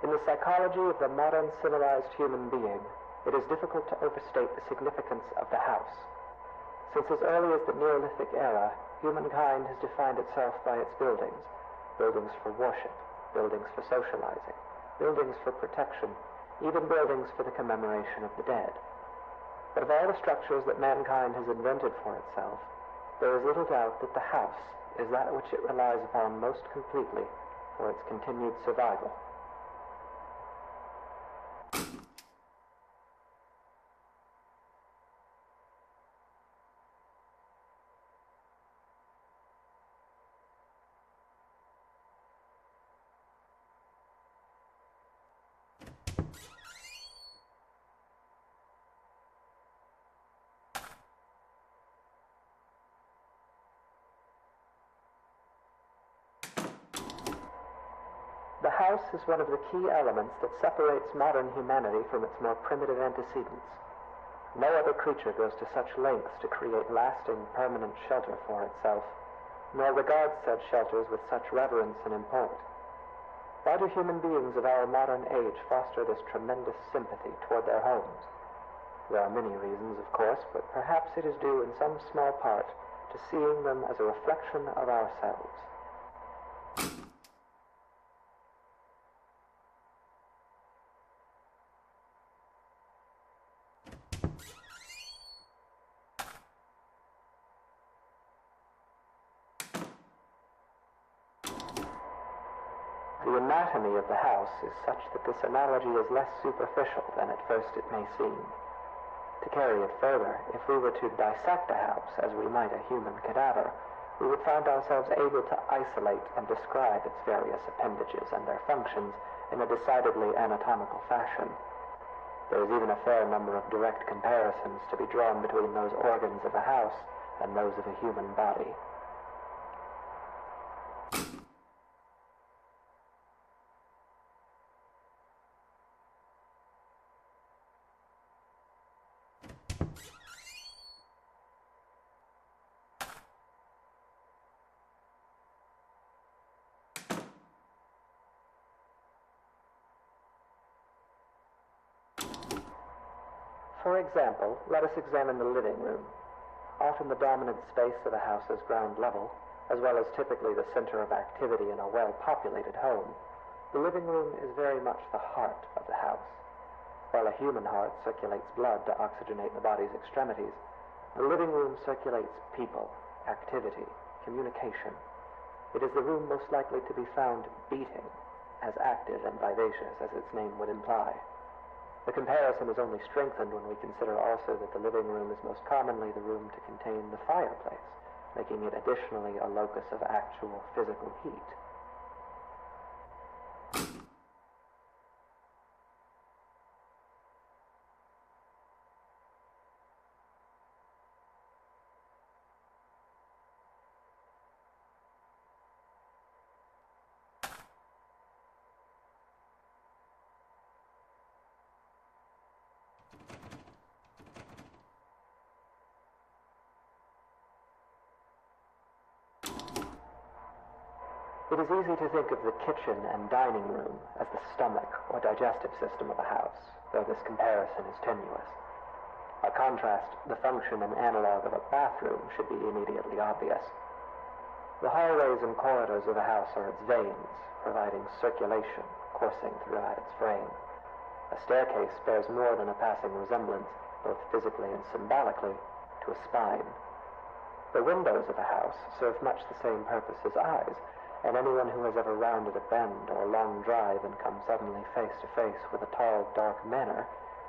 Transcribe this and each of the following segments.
In the psychology of the modern civilized human being, it is difficult to overstate the significance of the house. Since as early as the Neolithic era, humankind has defined itself by its buildings. Buildings for worship, buildings for socializing, buildings for protection, even buildings for the commemoration of the dead. But of all the structures that mankind has invented for itself, there is little doubt that the house is that which it relies upon most completely for its continued survival. The house is one of the key elements that separates modern humanity from its more primitive antecedents. No other creature goes to such lengths to create lasting, permanent shelter for itself, nor regards said shelters with such reverence and import. Why do human beings of our modern age foster this tremendous sympathy toward their homes? There are many reasons, of course, but perhaps it is due in some small part to seeing them as a reflection of ourselves. The anatomy of the house is such that this analogy is less superficial than at first it may seem. To carry it further, if we were to dissect a house as we might a human cadaver, we would find ourselves able to isolate and describe its various appendages and their functions in a decidedly anatomical fashion. There is even a fair number of direct comparisons to be drawn between those organs of a house and those of a human body. For example, let us examine the living room. Often the dominant space of a house's ground level, as well as typically the center of activity in a well-populated home, the living room is very much the heart of the house. While a human heart circulates blood to oxygenate the body's extremities, the living room circulates people, activity, communication. It is the room most likely to be found beating, as active and vivacious as its name would imply. The comparison is only strengthened when we consider also that the living room is most commonly the room to contain the fireplace, making it additionally a locus of actual physical heat. It is easy to think of the kitchen and dining room as the stomach or digestive system of a house, though this comparison is tenuous. By contrast, the function and analog of a bathroom should be immediately obvious. The hallways and corridors of a house are its veins, providing circulation coursing throughout its frame. A staircase bears more than a passing resemblance, both physically and symbolically, to a spine. The windows of a house serve much the same purpose as eyes, and anyone who has ever rounded a bend or long drive and come suddenly face to face with a tall, dark manor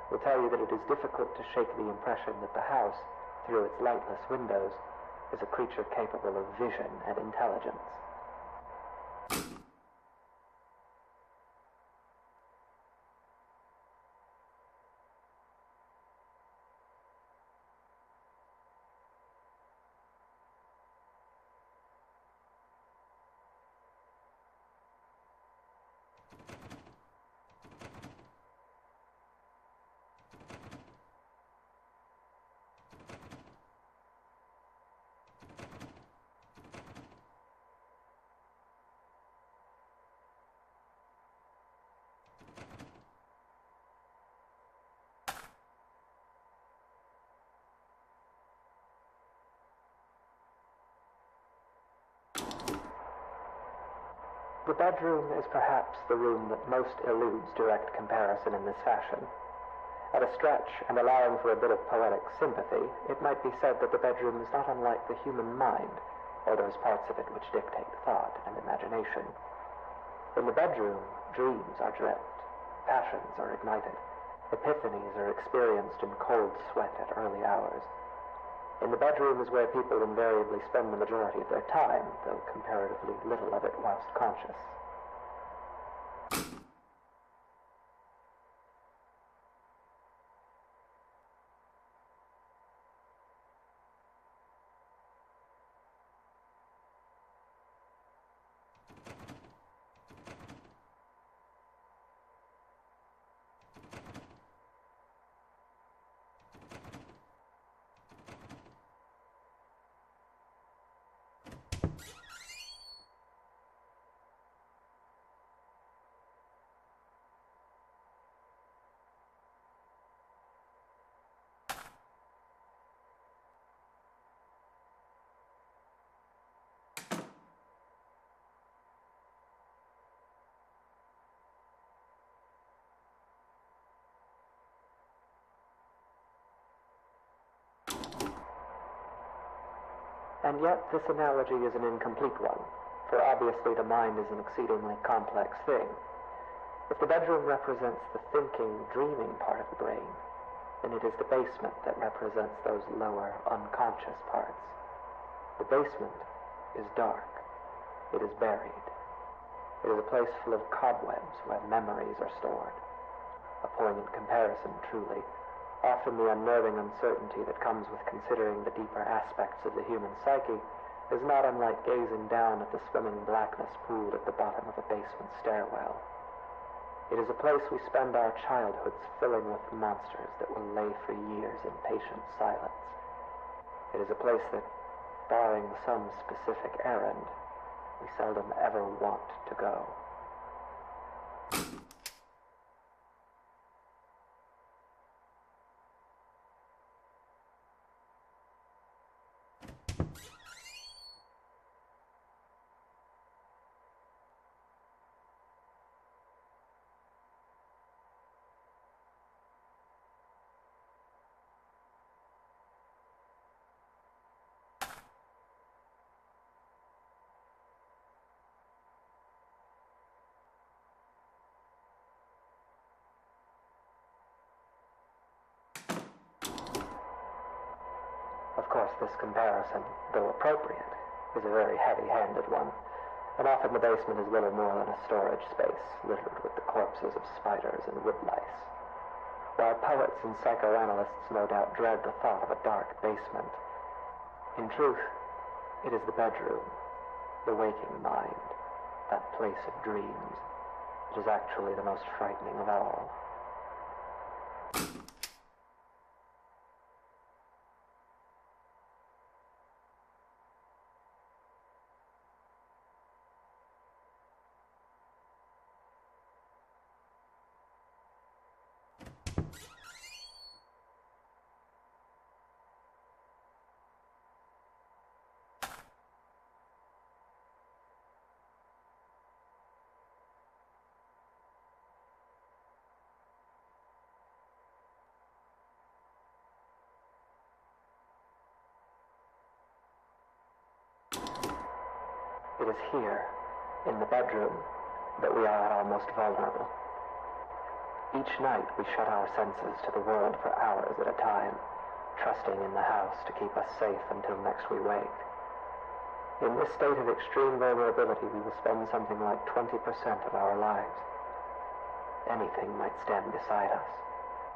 will tell you that it is difficult to shake the impression that the house, through its lightless windows, is a creature capable of vision and intelligence. The bedroom is perhaps the room that most eludes direct comparison in this fashion. At a stretch, and allowing for a bit of poetic sympathy, it might be said that the bedroom is not unlike the human mind, or those parts of it which dictate thought and imagination. In the bedroom, dreams are dreamt, passions are ignited, epiphanies are experienced in cold sweat at early hours. In the bedroom is where people invariably spend the majority of their time, though comparatively little of it whilst conscious. And yet this analogy is an incomplete one, for obviously the mind is an exceedingly complex thing. If the bedroom represents the thinking, dreaming part of the brain, then it is the basement that represents those lower, unconscious parts. The basement is dark. It is buried. It is a place full of cobwebs where memories are stored. A poignant comparison, truly. Often the unnerving uncertainty that comes with considering the deeper aspects of the human psyche is not unlike gazing down at the swimming blackness pooled at the bottom of a basement stairwell. It is a place we spend our childhoods filling with monsters that will lay for years in patient silence. It is a place that, barring some specific errand, we seldom ever want to go. Of course, this comparison, though appropriate, is a very heavy-handed one, and often the basement is little more than a storage space littered with the corpses of spiders and woodlice. While poets and psychoanalysts no doubt dread the thought of a dark basement, in truth, it is the bedroom, the waking mind, that place of dreams, that is actually the most frightening of all. It is here, in the bedroom, that we are at our most vulnerable. Each night we shut our senses to the world for hours at a time, trusting in the house to keep us safe until next we wake. In this state of extreme vulnerability, we will spend something like 20% of our lives. Anything might stand beside us,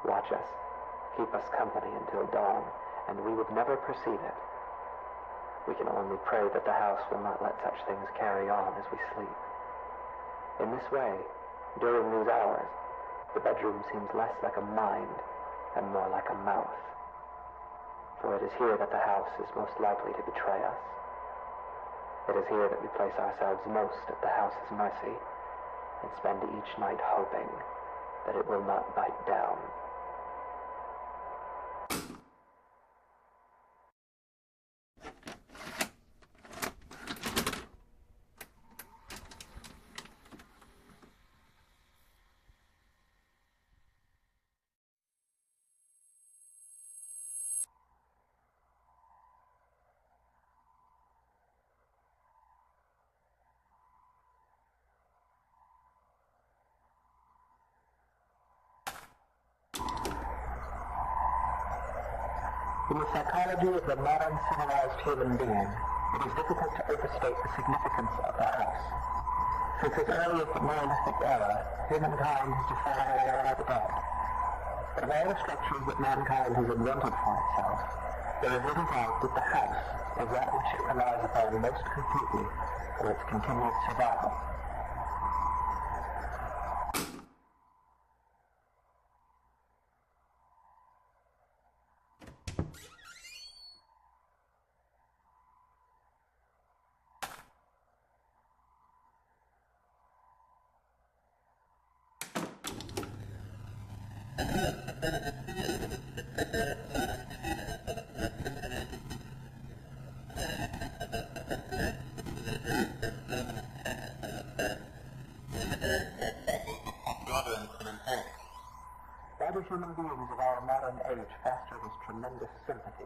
watch us, keep us company until dawn, and we would never perceive it. We can only pray that the house will not let such things carry on as we sleep. In this way, during these hours, the bedroom seems less like a mind and more like a mouth. For it is here that the house is most likely to betray us. It is here that we place ourselves most at the house's mercy and spend each night hoping that it will not bite down. In the psychology of the modern civilized human being, it is difficult to overstate the significance of the house. Since as early as the Neolithic era, humankind has defied the dead. But of all the structures that mankind has invented for itself, there is little doubt that the house is that which it relies upon most completely for its continued survival. Why do human beings of our modern age foster this tremendous sympathy?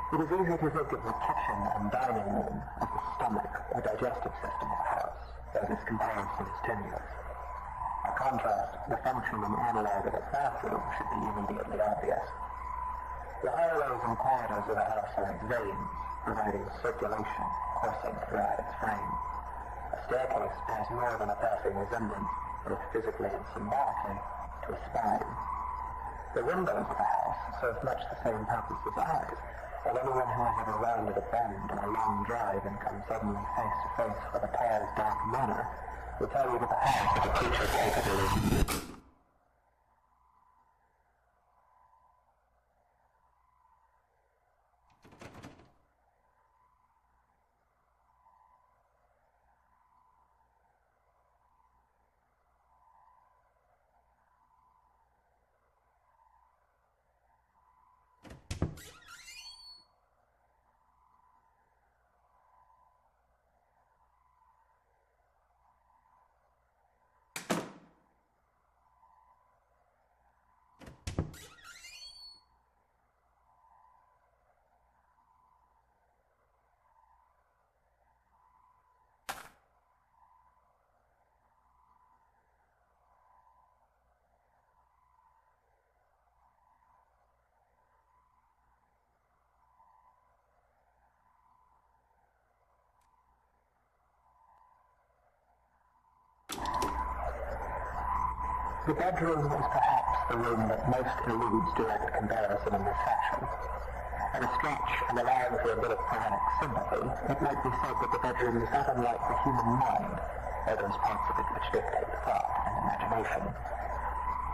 It is easy to think of the kitchen and dining room as the stomach or digestive system of a house, though this comparison is tenuous. By contrast, the function and analog of a bathroom should be immediately obvious. The hallways and corridors of a house are its veins, providing circulation coursing throughout its frame. A staircase bears more than a passing resemblance, both physically and symbolically, to a spine. The windows of a house serve much the same purpose as eyes, while anyone who has ever rounded a bend on a long drive and come suddenly face to face with a pale, dark manor will tell you that the house is a creature capable of... The bedroom is perhaps the room that most eludes direct comparison in this section. At a stretch, and allowing for a bit of poetic sympathy, it might be said that the bedroom is not unlike the human mind, or those parts of it which dictate thought and imagination.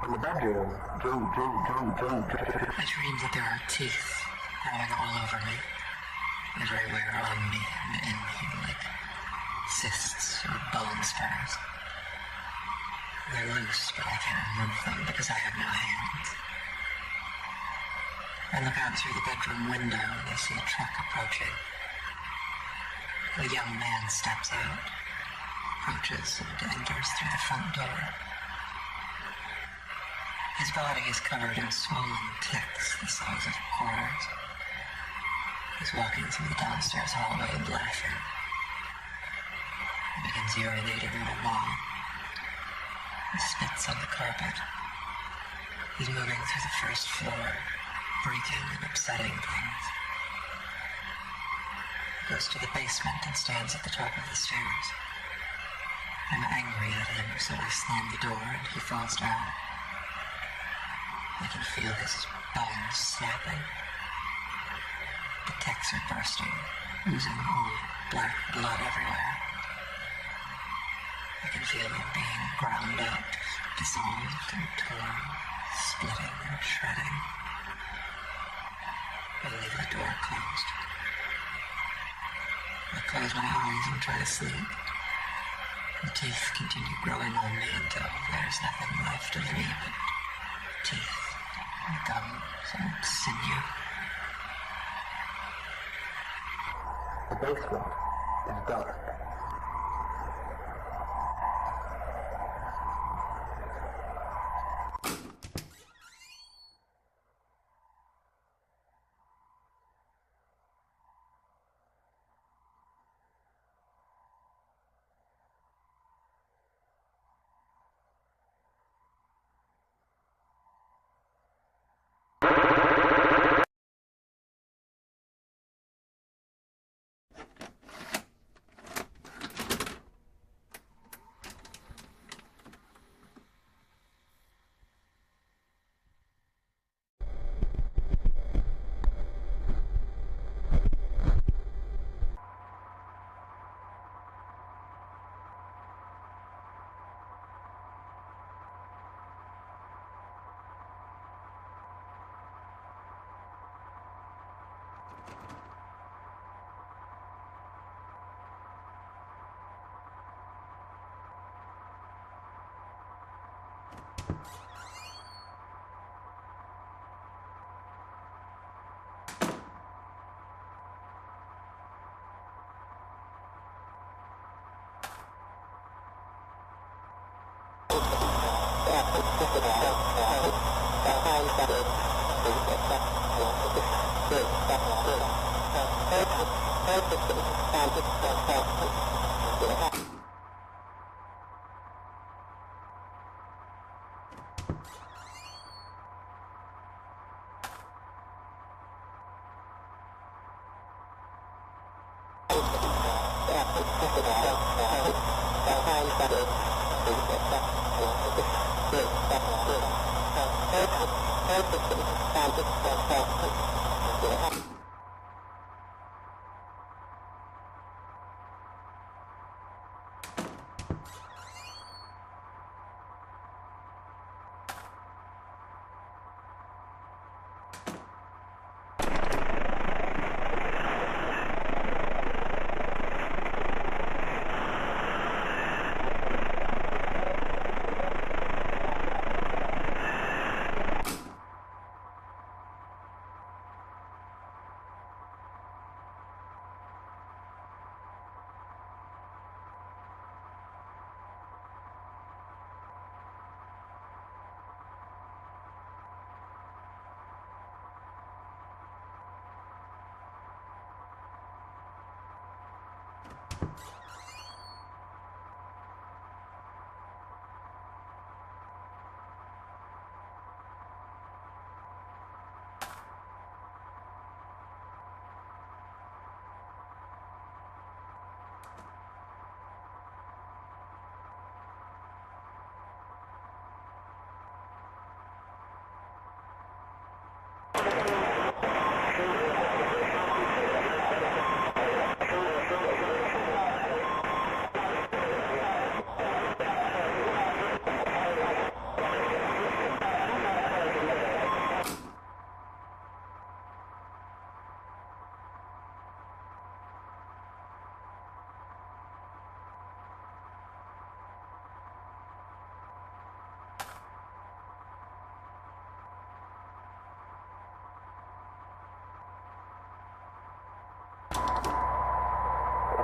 In the bedroom, I dream that there are teeth growing all over me, everywhere on me and in me, like cysts or bone spurs. They're loose, but I can't remove them because I have no hands. I look out through the bedroom window and I see a truck approaching. A young man steps out, approaches and enters through the front door. His body is covered in swollen ticks the size of quarters. He's walking through the downstairs hallway laughing. He begins urinating on a wall. He spits on the carpet. He's moving through the first floor, breaking and upsetting things. He goes to the basement and stands at the top of the stairs. I'm angry at him, so I slam the door and he falls down. I can feel his bones snapping. The ticks are bursting, oozing all black blood everywhere. I can feel him being ground up, dissolved and torn, splitting and shredding. I leave the door closed. I close my eyes and try to sleep. The teeth continue growing on me until there's nothing left of me but teeth and gums and sinew. The basement is dark.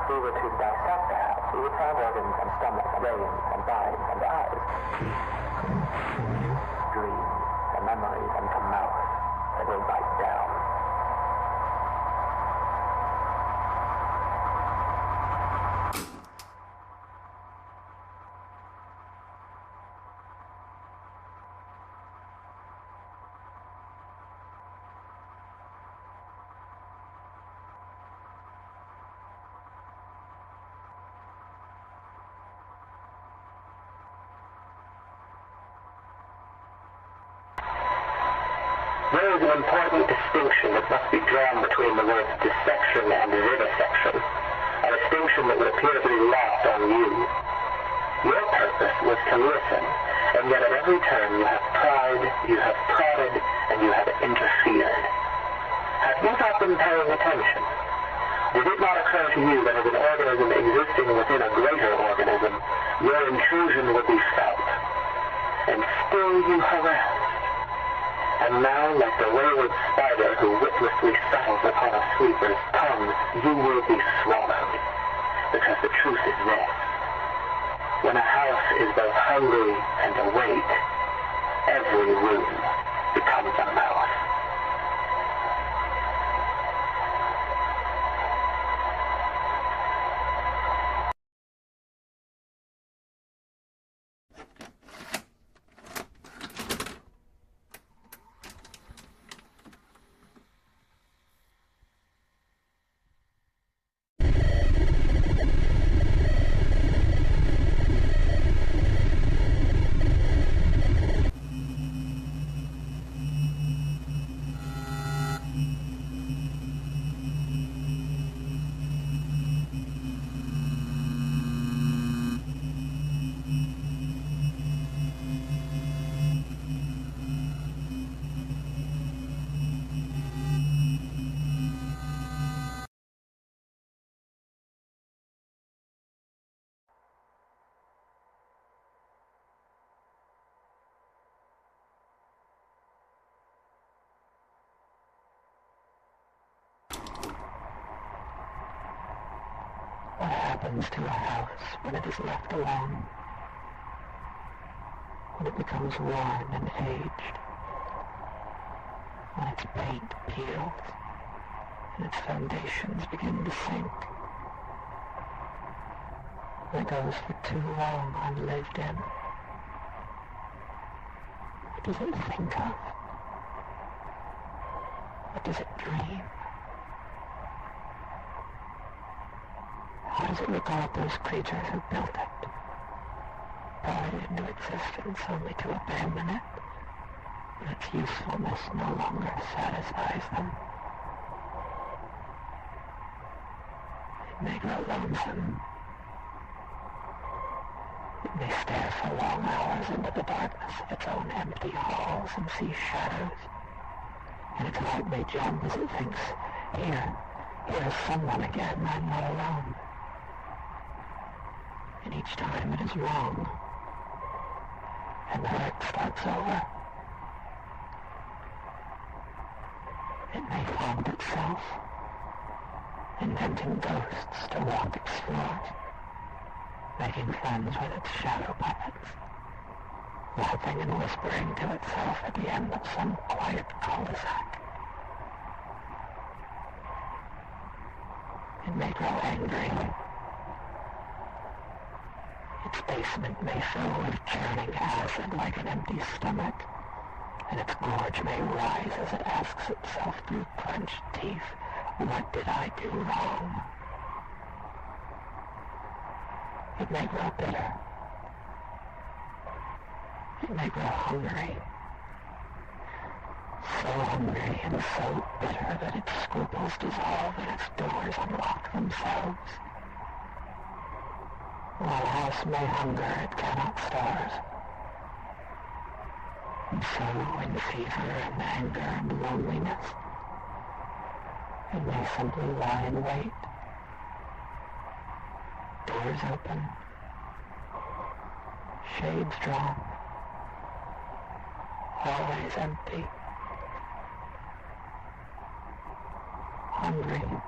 we were to dissect the house, we would find organs and stomach, brain and mind and eyes. Dreams and memories and the mouth that will bite down. There is an important distinction that must be drawn between the words dissection and vivisection, a distinction that would appear to be lost on you. Your purpose was to listen, and yet at every turn you have pried, you have prodded, and you have interfered. Have you not been paying attention? Did it not occur to you that as an organism existing within a greater organism, your intrusion would be felt? And still you harass. And now, like the wayward spider who witlessly settles upon a sweeper's tongue, you will be swallowed. Because the truth is this. When a house is both hungry and awake, every room becomes a mouth. What happens to a house when it is left alone? When it becomes worn and aged? When its paint peels and its foundations begin to sink? When it goes for too long unlived in? What does it think of? What does it dream? How does it regard those creatures who built it, brought it into existence only to abandon it when its usefulness no longer satisfies them? It may grow lonesome. It may stare for long hours into the darkness of its own empty halls and see shadows, and its heart may jump as it thinks, here is someone again, I'm not alone. And each time it is wrong, and the hurt starts over. It may haunt itself, inventing ghosts to walk its floors, making friends with its shadow puppets, laughing and whispering to itself at the end of some quiet cul-de-sac. It may grow angry. Its basement may fill with churning acid like an empty stomach, and its gorge may rise as it asks itself through clenched teeth, what did I do wrong? It may grow bitter. It may grow hungry. So hungry and so bitter that its scruples dissolve and its doors unlock themselves. While a house may hunger, it cannot starve. And so, in fever and anger and loneliness, it may simply lie in wait. Doors open. Shades drawn. Hallways empty. Hungry.